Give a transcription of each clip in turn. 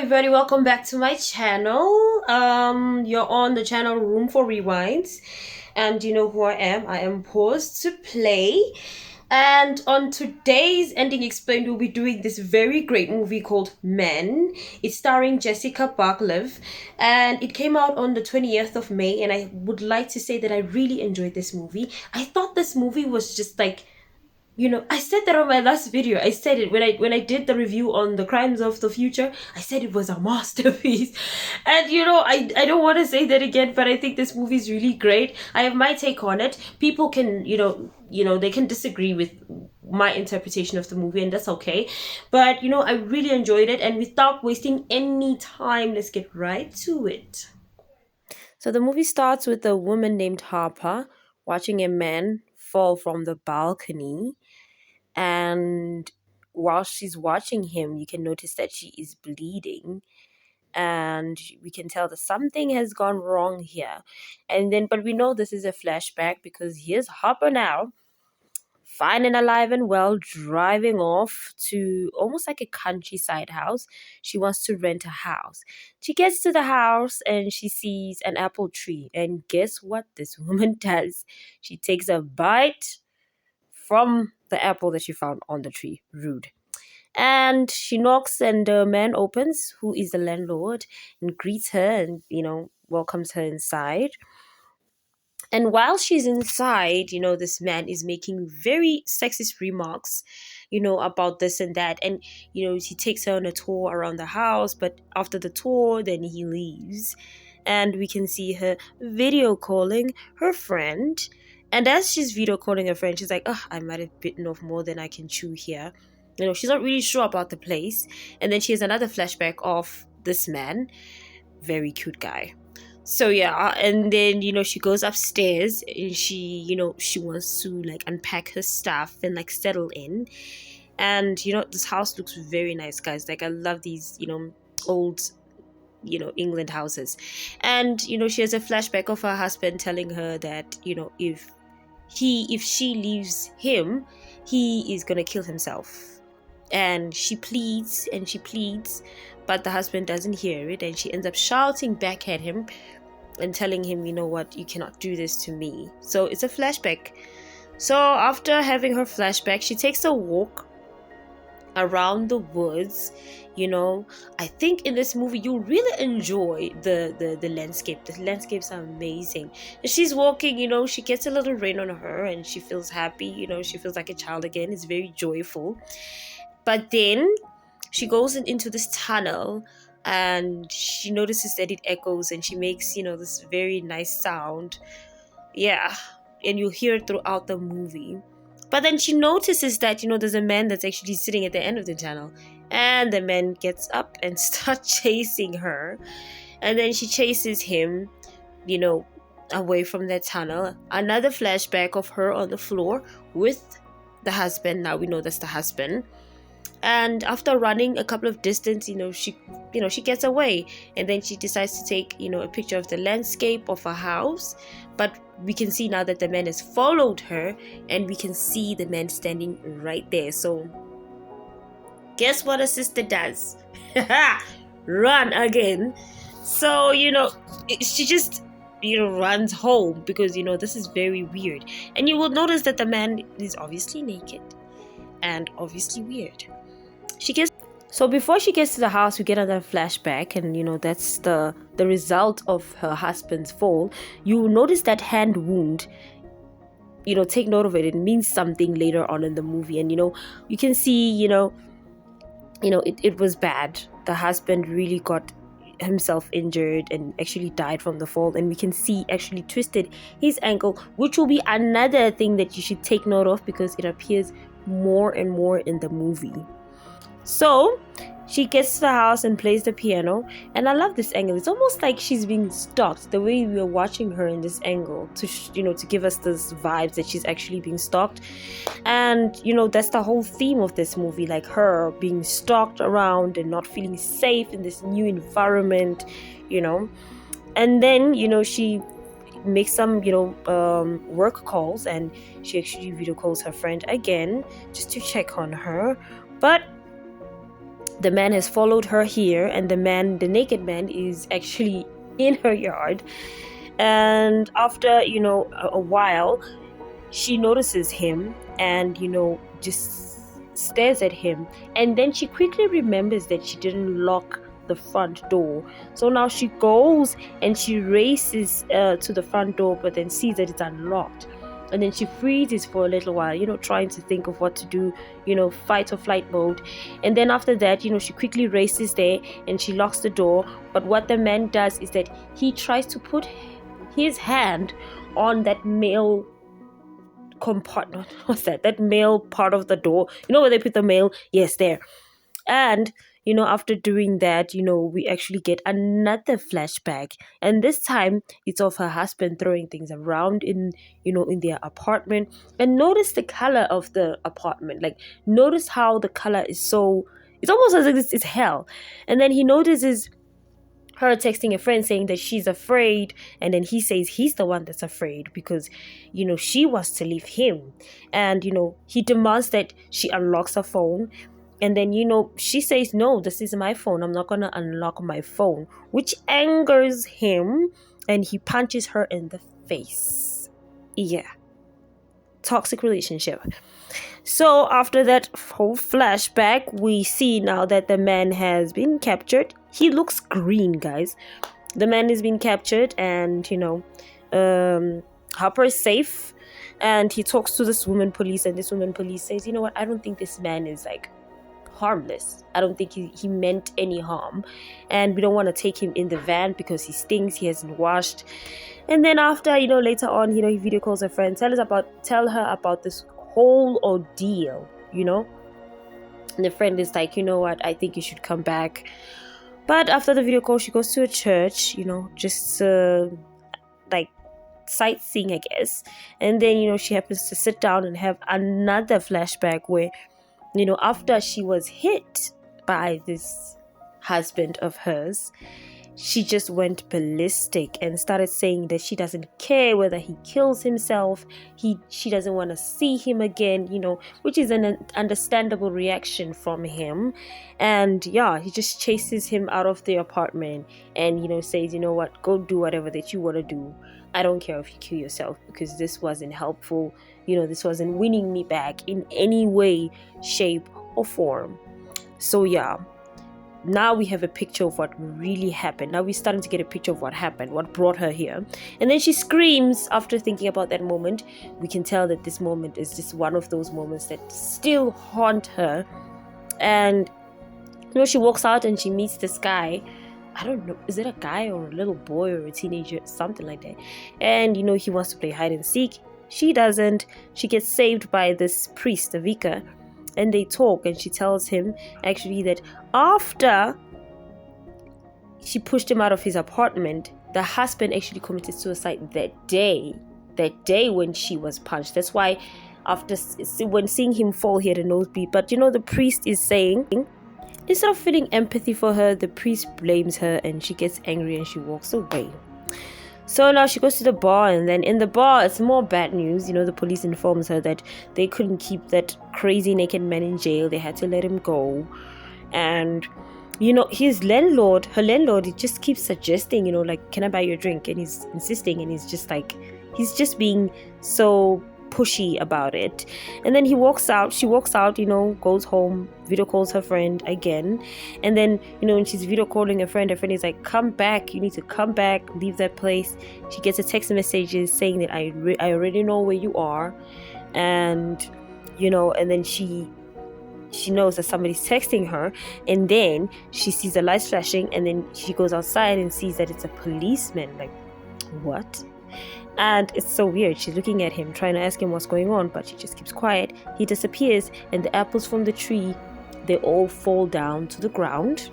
everybody, welcome back to my channel. You're on the channel Room for Rewinds, and you know who I am. I am paused to play. And on today's Ending Explained, we'll be doing this very great movie called Men. It's starring Jessica Barklev, and it came out on the 20th of May. And I would like to say that I really enjoyed this movie. I thought this movie was just like, I said that on my last video. I said it when I did the review on The Crimes of the Future. I said it was a masterpiece. And I don't want to say that again, but I think this movie is really great. I have my take on it. People can, they can disagree with my interpretation of the movie, and that's okay. But I really enjoyed it, and without wasting any time, let's get right to it. So the movie starts with a woman named Harper watching a man fall from the balcony, and while she's watching him, you can notice that she is bleeding, and we can tell that something has gone wrong here. But we know this is a flashback because here's Harper now, fine and alive and well, driving off to almost like a countryside house. She wants to rent a house. She gets to the house and she sees an apple tree, and guess what this woman does? She takes a bite from the apple that she found on the tree. Rude. And she knocks, and the man opens, who is the landlord, and greets her and, welcomes her inside. And while she's inside, this man is making very sexist remarks, about this and that. And, he takes her on a tour around the house, but after the tour, then he leaves. And we can see her video calling her friend. And as she's video calling her friend, she's like, oh, I might have bitten off more than I can chew here. She's not really sure about the place. And then she has another flashback of this man, very cute guy. So yeah, and then she goes upstairs and she wants to like unpack her stuff and like settle in. And this house looks very nice, guys. Like I love these old England houses. And she has a flashback of her husband telling her that if she leaves him, he is gonna kill himself. And she pleads and she pleads, but the husband doesn't hear it, and she ends up shouting back at him and telling him, you know what, you cannot do this to me. So it's a flashback. So after having her flashback, she takes a walk around the woods. I think in this movie you'll really enjoy the landscape. The landscapes are amazing. And she's walking, she gets a little rain on her and she feels happy. She feels like a child again. It's very joyful. But then she goes into this tunnel and she notices that it echoes, and she makes this very nice sound. Yeah, and you'll hear it throughout the movie. But then she notices that there's a man that's actually sitting at the end of the tunnel, and the man gets up and starts chasing her. And then she chases him away from that tunnel. Another flashback of her on the floor with the husband. Now we know that's the husband. And after running a couple of distance, she gets away, and then she decides to take a picture of the landscape of her house. But we can see now that the man has followed her, and we can see the man standing right there. So guess what her sister does? Run again. So she just runs home because this is very weird. And you will notice that the man is obviously naked and obviously weird. So before she gets to the house, we get another flashback, and that's the result of her husband's fall. You will notice that hand wound. Take note of it. It means something later on in the movie, and you can see it was bad. The husband really got himself injured and actually died from the fall, and we can see actually twisted his ankle, which will be another thing that you should take note of because it appears more and more in the movie. So she gets to the house and plays the piano, and I love this angle. It's almost like she's being stalked, the way we are watching her in this angle, to give us this vibes that she's actually being stalked. And that's the whole theme of this movie, like her being stalked around and not feeling safe in this new environment. And then she makes some work calls, and she actually video calls her friend again just to check on her. But the man has followed her here, and the naked man is actually in her yard. And after a while, she notices him and just stares at him, and then she quickly remembers that she didn't lock the front door. So now she goes and she races to the front door, but then sees that it's unlocked. And then she freezes for a little while, trying to think of what to do, fight or flight mode. And then after that, she quickly races there and she locks the door. But what the man does is that he tries to put his hand on that male compartment. What's that male part of the door, where they put the mail? Yes, there. And after doing that, we actually get another flashback, and this time it's of her husband throwing things around in their apartment. And notice the color of the apartment. Like, notice how the color is so, it's almost as if it's hell. And then he notices her texting a friend saying that she's afraid, and then he says he's the one that's afraid because she wants to leave him. And he demands that she unlocks her phone. And then she says, no, this is my phone, I'm not gonna unlock my phone, which angers him, and he punches her in the face. Yeah, toxic relationship. So after that whole flashback, we see now that the man has been captured. He looks green, guys. The man has been captured, and Harper is safe. And he talks to this woman police, and this woman police says, you know what, I don't think this man is like harmless. I don't think he meant any harm, and we don't want to take him in the van because he stinks, he hasn't washed. And then after, later on, he video calls a friend, tell her about this whole ordeal, and the friend is like, you know what, I think you should come back. But after the video call, she goes to a church, just like sightseeing, I guess. And then she happens to sit down and have another flashback where after she was hit by this husband of hers, she just went ballistic and started saying that she doesn't care whether he kills himself. She doesn't want to see him again, which is an understandable reaction from him. And yeah, he just chases him out of the apartment and says, you know what, go do whatever that you want to do. I don't care if you kill yourself, because this wasn't helpful. This wasn't winning me back in any way, shape, or form. So yeah, now we have a picture of what really happened. Now we're starting to get a picture of what happened, what brought her here. And then she screams after thinking about that moment. We can tell that this moment is just one of those moments that still haunt her. And she walks out and she meets this guy. I don't know, is it a guy or a little boy or a teenager, something like that. And he wants to play hide and seek. She doesn't. She gets saved by this priest, the vicar, and they talk, and she tells him actually that after she pushed him out of his apartment, the husband actually committed suicide that day when she was punched. That's why after, when seeing him fall, he had a nosebleed. But the priest is saying, instead of feeling empathy for her, the priest blames her, and she gets angry and she walks away. So now she goes to the bar, and then in the bar, it's more bad news. The police informs her that they couldn't keep that crazy naked man in jail. They had to let him go. And, her landlord, he just keeps suggesting, like, can I buy you a drink? And he's insisting, and he's just being so pushy about it. And then she walks out, goes home, video calls her friend again. And then when she's video calling her friend is like, come back, you need to come back, leave that place. She gets a text messages saying that I already know where you are. And and then she knows that somebody's texting her, and then she sees the lights flashing, and then she goes outside and sees that it's a policeman. Like, what? And it's so weird. She's looking at him, trying to ask him what's going on, but she just keeps quiet. He disappears, and the apples from the tree, they all fall down to the ground.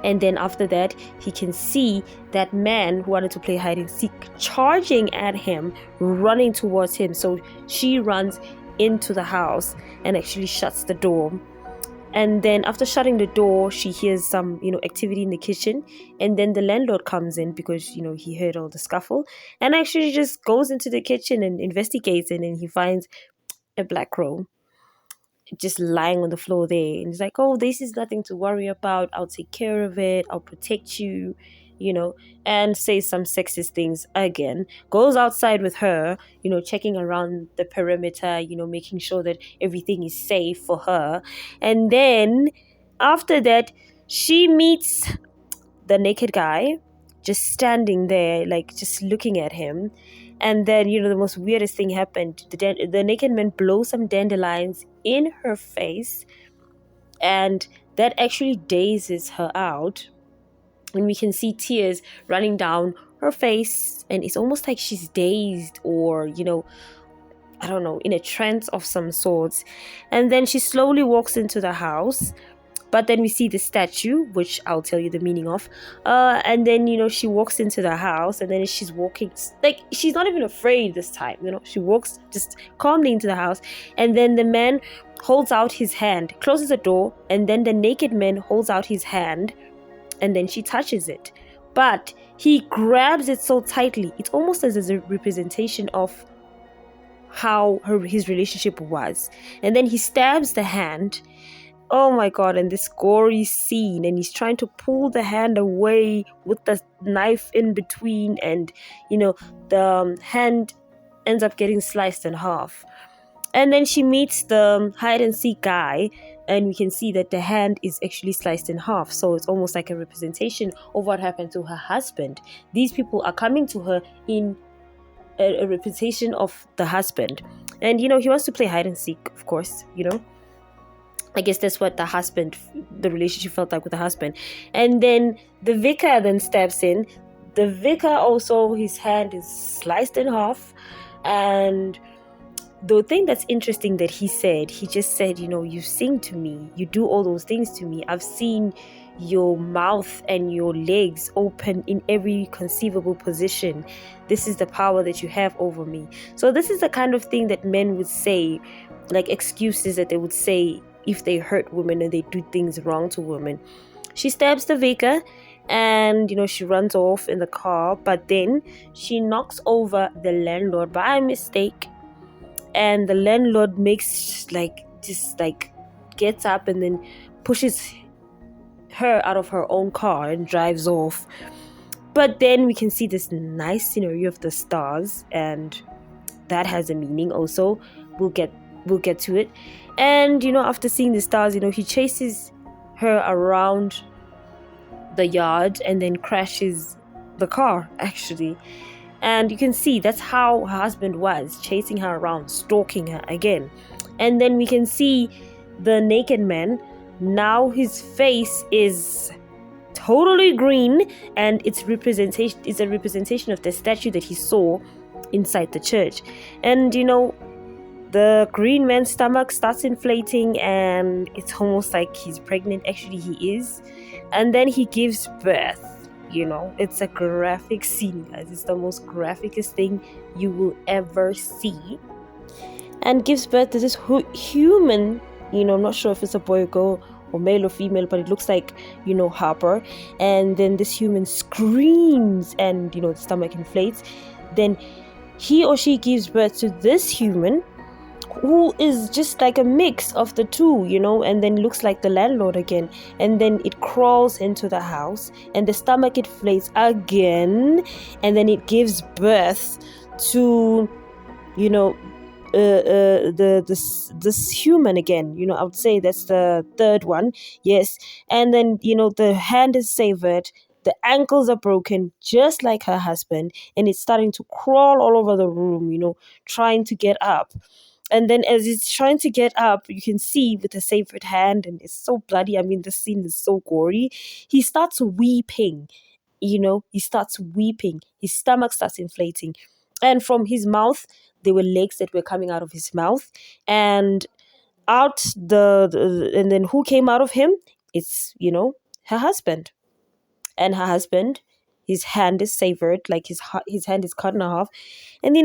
And then after that, he can see that man who wanted to play hide and seek charging at him, running towards him. So she runs into the house and actually shuts the door. And then after shutting the door, she hears some, activity in the kitchen. And then the landlord comes in because, he heard all the scuffle, and actually just goes into the kitchen and investigates. And then he finds a black crow. just lying on the floor there. And he's like, oh, this is nothing to worry about. I'll take care of it. I'll protect you, and says some sexist things again. Goes outside with her, checking around the perimeter, making sure that everything is safe for her. And then after that, she meets the naked guy just standing there, like just looking at him. And then, the most weirdest thing happened. The naked man blows some dandelions in her face, and that actually dazes her out. And we can see tears running down her face, and it's almost like she's dazed or, I don't know, in a trance of some sorts. And then she slowly walks into the house, but then we see the statue, which I'll tell you the meaning of. And then, she walks into the house, and then she's walking, like, she's not even afraid this time. She walks just calmly into the house. And then the man holds out his hand, closes the door, and then the naked man holds out his hand, and then she touches it. But he grabs it so tightly. It's almost as a representation of how his relationship was. And then he stabs the hand. Oh my god, and this gory scene, and he's trying to pull the hand away with the knife in between, and the hand ends up getting sliced in half. And then she meets the hide and seek guy, and we can see that the hand is actually sliced in half. So it's almost like a representation of what happened to her husband. These people are coming to her in a representation of the husband. And he wants to play hide and seek, of course. I guess that's what the relationship felt like with the husband. And then the vicar then steps in. The vicar also, his hand is sliced in half. And the thing that's interesting that he just said, you sing to me, you do all those things to me. I've seen your mouth and your legs open in every conceivable position. This is the power that you have over me. So this is the kind of thing that men would say, like excuses that they would say if they hurt women and they do things wrong to women. She stabs the vicar, and she runs off in the car, but then she knocks over the landlord by mistake, and the landlord gets up and then pushes her out of her own car and drives off. But then we can see this nice scenery of the stars, and that has a meaning also. We'll get to it. And after seeing the stars, he chases her around the yard and then crashes the car, actually. And you can see that's how her husband was, chasing her around, stalking her again. And then we can see the naked man. Now his face is totally green, and it's a representation of the statue that he saw inside the church. And the green man's stomach starts inflating, and it's almost like he's pregnant. Actually, he is. And then he gives birth. It's a graphic scene, guys. It's the most graphicest thing you will ever see. And gives birth to this human, I'm not sure if it's a boy or girl or male or female, but it looks like, Harper. And then this human screams, and, the stomach inflates. Then he or she gives birth to this human, who is just like a mix of the two, and then looks like the landlord again. And then it crawls into the house, and the stomach inflates again, and then it gives birth to, this human again. I would say that's the third one. Yes. And then the hand is severed, the ankles are broken, just like her husband, and it's starting to crawl all over the room, trying to get up. And then as it's trying to get up, you can see with the severed hand, and it's so bloody. I mean, the scene is so gory. He starts weeping, he starts weeping. His stomach starts inflating. And from his mouth, there were legs that were coming out of his mouth. And and then who came out of him? It's, her husband. And her husband, his hand is severed, like his hand is cut in half. And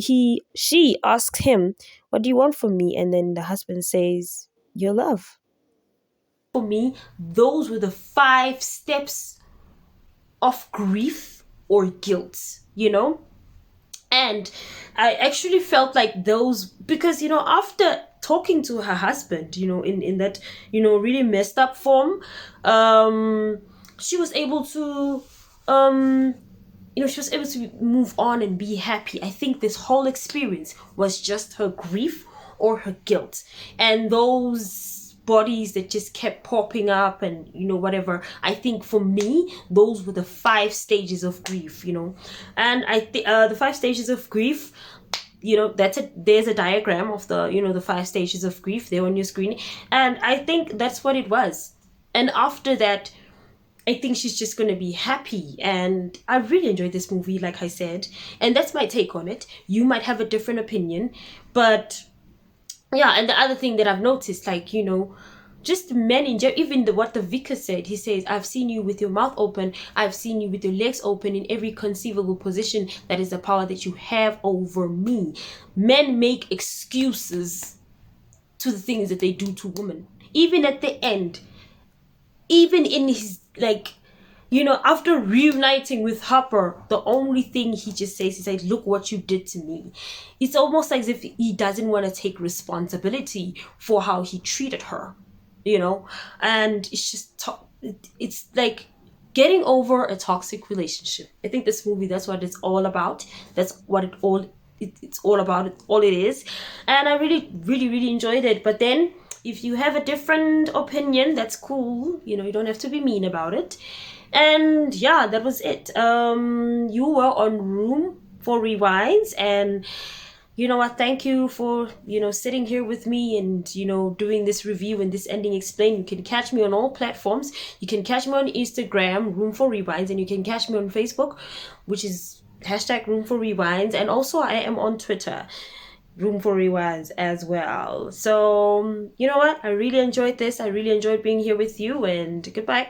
she asks him, what do you want from me? And then the husband says, your love. For me, those were the 5 steps of grief or guilt, And I actually felt like those, because after talking to her husband, in that really messed up form, she was able to she was able to move on and be happy. I think this whole experience was just her grief or her guilt, and those bodies that just kept popping up and whatever. I think for me, those were the 5 stages of grief. And I think the 5 stages of grief, there's a diagram of the 5 stages of grief there on your screen, and I think that's what it was. And after that, I think she's just going to be happy. And I really enjoyed this movie, like I said. And that's my take on it. You might have a different opinion. But yeah, and the other thing that I've noticed, like, just men in general, even what the vicar said, he says, I've seen you with your mouth open. I've seen you with your legs open in every conceivable position. That is the power that you have over me. Men make excuses to the things that they do to women. Even at the end, even in his, like, after reuniting with Harper, the only thing he just says is like, look what you did to me. It's almost as if he doesn't want to take responsibility for how he treated her, and it's just, it's like getting over a toxic relationship. I think this movie, that's what it's all about. That's what it's all about. It's all it is. And I really, really, really enjoyed it. But then, if you have a different opinion, that's cool. You don't have to be mean about it. And yeah, that was it. You were on Room for Rewinds, and you know what? Thank you for sitting here with me and doing this review and this ending explain. You can catch me on all platforms. You can catch me on Instagram, Room for Rewinds, and you can catch me on Facebook, which is #Room for Rewinds, and also I am on Twitter, Room for Rewinds as well. So you know what? I really enjoyed this. I really enjoyed being here with you, and goodbye.